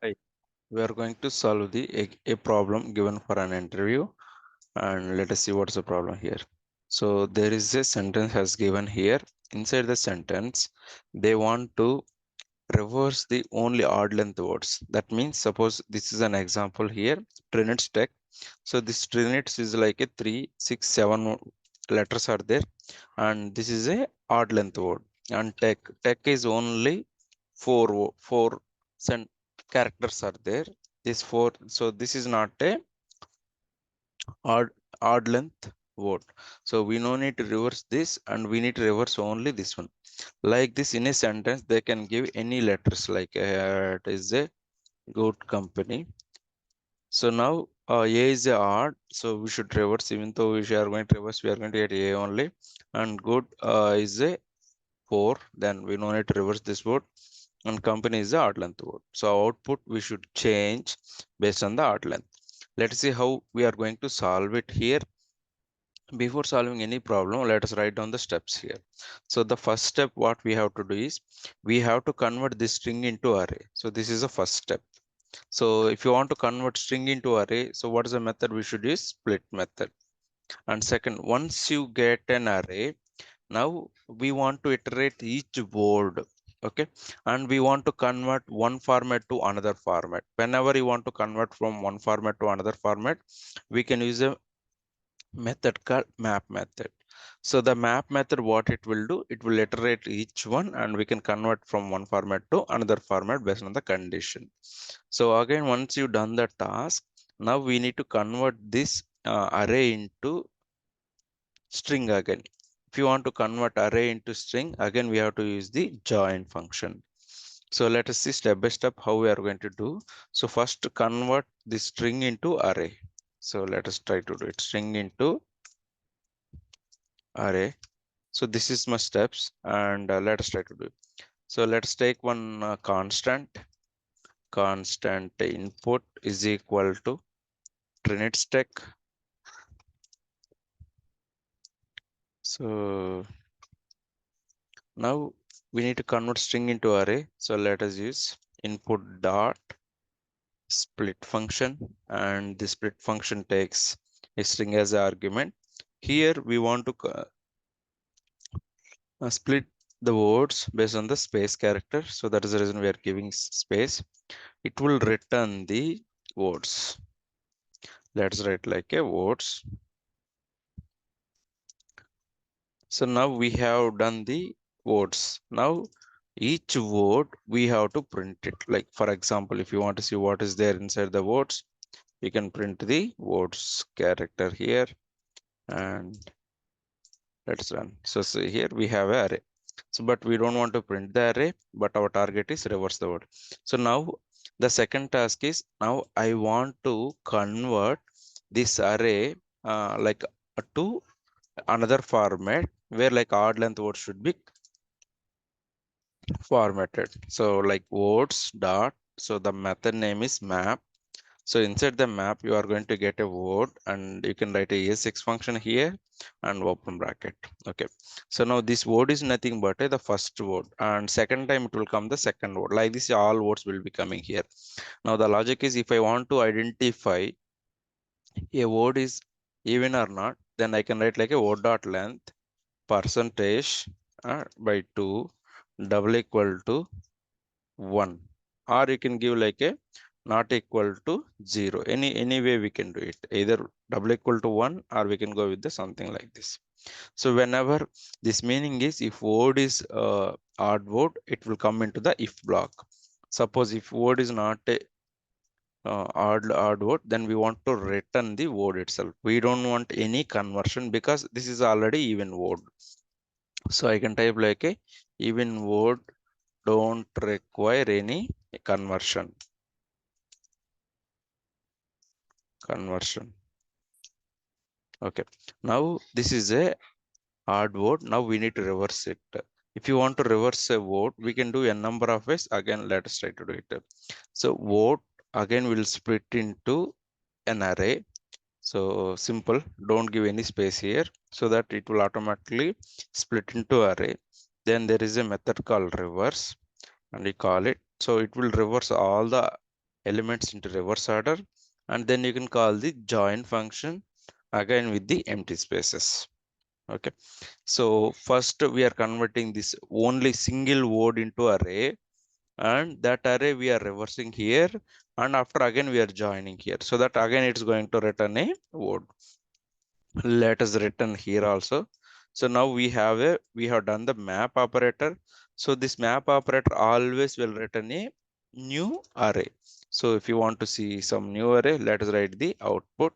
Hi, we are going to solve a problem given for an interview, and let us see what's the problem here. So there is a sentence has given here. Inside the sentence, they want to reverse the only odd length words. That means suppose this is an example here, Trinits Tech. So this Trinits is like a 3, 6, 7 letters are there, and this is a odd length word. And tech is only four characters are there. This four, so this is not a odd odd length word. So we no need to reverse this, and we need to reverse only this one. Like this in a sentence, they can give any letters like it is a good company. So now A is a odd, so we should reverse. Even though we are going to reverse, we are going to get A only. And good is a 4, then we no need to reverse this word. And company is the odd length word. So output we should change based on the odd length. Let's see how we are going to solve it here. Before solving any problem, let us write down the steps here. So the first step what we have to do is we have to convert this string into array. So this is the first step. So if you want to convert string into array, so what is the method we should use? Split method. And second, once you get an array, now we want to iterate each word. Okay, and we want to convert one format to another format. Whenever you want to convert from one format to another format, we can use a method called map method. So the map method, what it will do, it will iterate each one, and we can convert from one format to another format based on the condition. So again, once you done the task, now we need to convert this array into string again. If you want to convert array into string, again we have to use the join function. So let us see step by step how we are going to do. So first convert the string into array. So let us try to do it. String into array. So this is my steps, and let us try to do it. So let's take one constant. Constant input is equal to Trinits Tech. So now we need to convert string into array. So let us use input dot split function, and the split function takes a string as an argument. Here we want to split the words based on the space character. So that is the reason we are giving space. It will return the words. Let's write like a words. So now we have done the words. Now each word we have to print it. Like for example, if you want to see what is there inside the words, you can print the words character here, and let's run. So here we have an array. So but we don't want to print the array, but our target is reverse the word. So now the second task is, now I want to convert this array to another format where like odd length words should be formatted. So like words dot, so the method name is map. So inside the map you are going to get a word, and you can write a ES6 function here and open bracket. Okay, so now this word is nothing but the first word, and second time it will come the second word. Like this all words will be coming here. Now the logic is, if I want to identify a word is even or not, then I can write like a word dot length percentage by 2 double equal to 1, or you can give like a not equal to 0. Any way we can do it, either double equal to 1, or we can go with the something like this. So whenever this meaning is, if word is odd word, it will come into the if block. Suppose if word is not a odd word, then we want to return the word itself. We don't want any conversion because this is already even word. So I can type like a even word don't require any conversion. Okay, now this is a hard word. Now we need to reverse it. If you want to reverse a word, we can do a number of ways. Again, let us try to do it. So word again will split into an array. So simple, don't give any space here, so that it will automatically split into array. Then there is a method called reverse, and we call it. So it will reverse all the elements into reverse order, and then you can call the join function again with the empty spaces. Okay, so first we are converting this only single word into array, and that array we are reversing here, and after again we are joining here, so that again it's going to return a word. Let us return here also. So now we have done the map operator. So this map operator always will return a new array. So if you want to see some new array, let us write the output.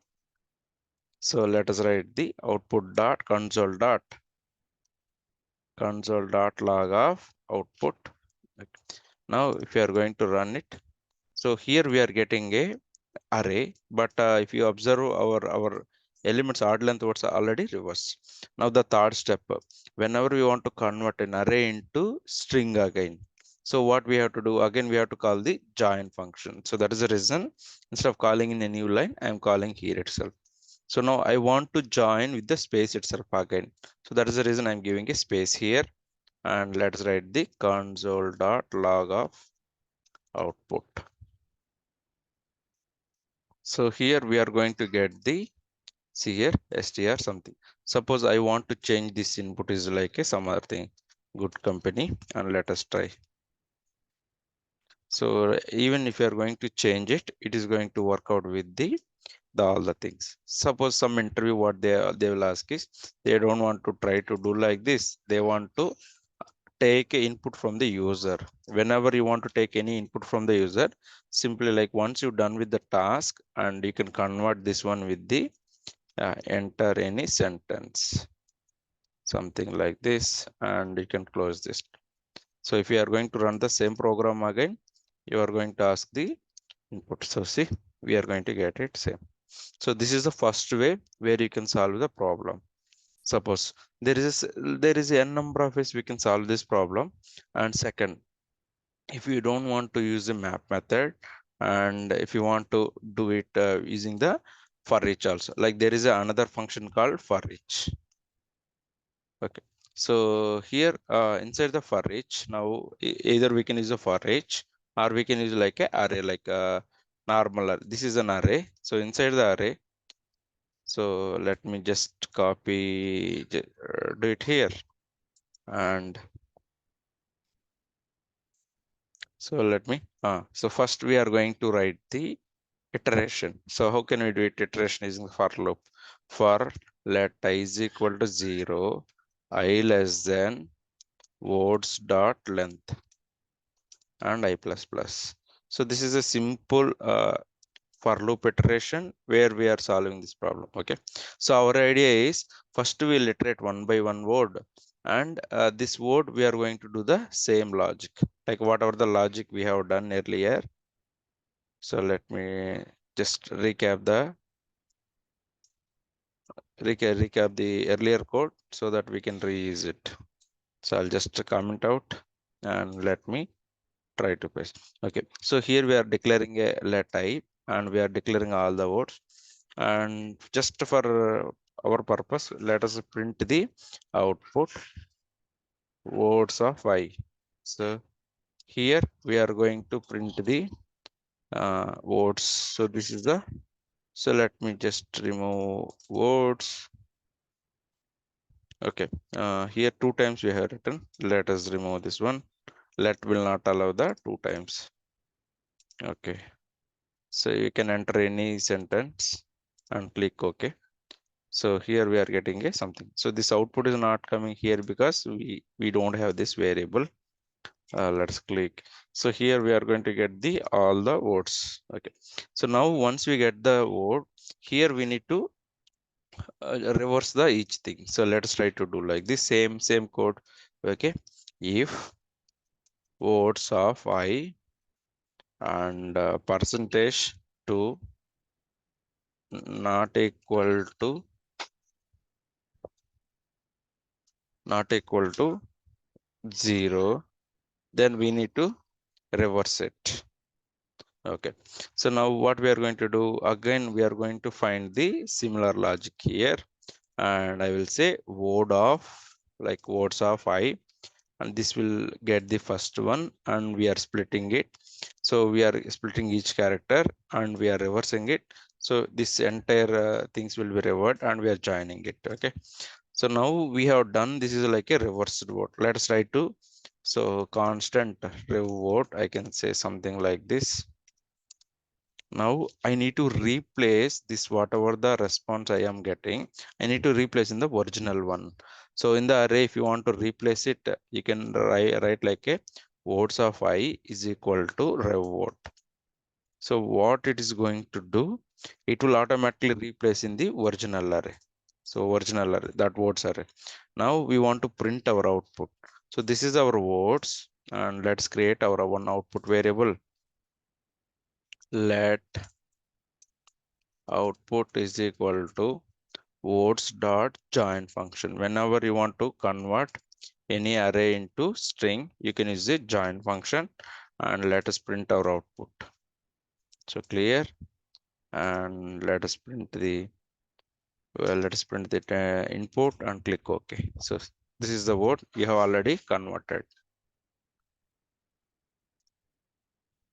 So let us write the output dot console dot log of output. Now if you are going to run it, so here we are getting a array, but if you observe our elements odd length words are already reversed. Now the third step, whenever we want to convert an array into string again, so what we have to do again, we have to call the join function. So that is the reason, instead of calling in a new line, I am calling here itself. So now I want to join with the space itself again, so that is the reason I'm giving a space here, and let's write the console dot log of output. So here we are going to get the, see here, str something. Suppose I want to change this input is like a some other thing, good company, and let us try. So even if you are going to change it, it is going to work out with the all the things. Suppose some interview, what they will ask is, they don't want to try to do like this. They want to take a input from the user. Whenever you want to take any input from the user, simply like once you're done with the task, and you can convert this one with the enter any sentence, something like this, and you can close this. So if you are going to run the same program again, you are going to ask the input. So see, we are going to get it same. So this is the first way where you can solve the problem. Suppose there is a n number of ways we can solve this problem. And second, if you don't want to use the map method, and if you want to do it using the for each also, like there is another function called for each. Okay, so here inside the for each, now either we can use a for each, or we can use like a array, like a normal array. This is an array, so inside the array, so let me just copy, do it here, and so let me so first we are going to write the iteration. So how can we do it? Iteration using the for loop. For let I is equal to 0, I less than words dot length, and I plus plus. So this is a simple for loop iteration where we are solving this problem. Okay, so our idea is first we will iterate one by one word, and this word we are going to do the same logic, like whatever the logic we have done earlier. So let me just recap the earlier code so that we can reuse it. So I'll just comment out and let me try to paste. Okay, so here we are declaring a let I, and we are declaring all the words, and just for our purpose, let us print the output words of I. So here we are going to print the words. So this is the, so let me just remove words. Okay, here two times we have written. Let us remove this one. Let will not allow the two times. Okay, so you can enter any sentence and click OK. So here we are getting a something. So this output is not coming here because we don't have this variable. Let's click. So here we are going to get the all the words. Okay, so now once we get the word, here we need to reverse the each thing. So let's try to do like this same code. Okay, if words of I and percentage to not equal to not equal to 0, then we need to reverse it. Okay, so now what we are going to do, again we are going to find the similar logic here, and I will say word of, like words of I, and this will get the first one, and we are splitting it. So we are splitting each character and we are reversing it. So this entire things will be reversed and we are joining it. Okay. So now we have done, this is like a reversed vote. Let's try to, so constant rev vote, I can say something like this. Now I need to replace this, whatever the response I am getting, I need to replace in the original one. So in the array, if you want to replace it, you can write like a votes of I is equal to rev vote. So what it is going to do, it will automatically replace in the original array. So original array, that votes array. Now we want to print our output. So this is our votes, and let's create our one output variable. Let output is equal to votes dot join function. Whenever you want to convert any array into string, you can use the join function, and let us print our output. So clear, and let us print the, well, let us print the input and click OK. So this is the word we have already converted.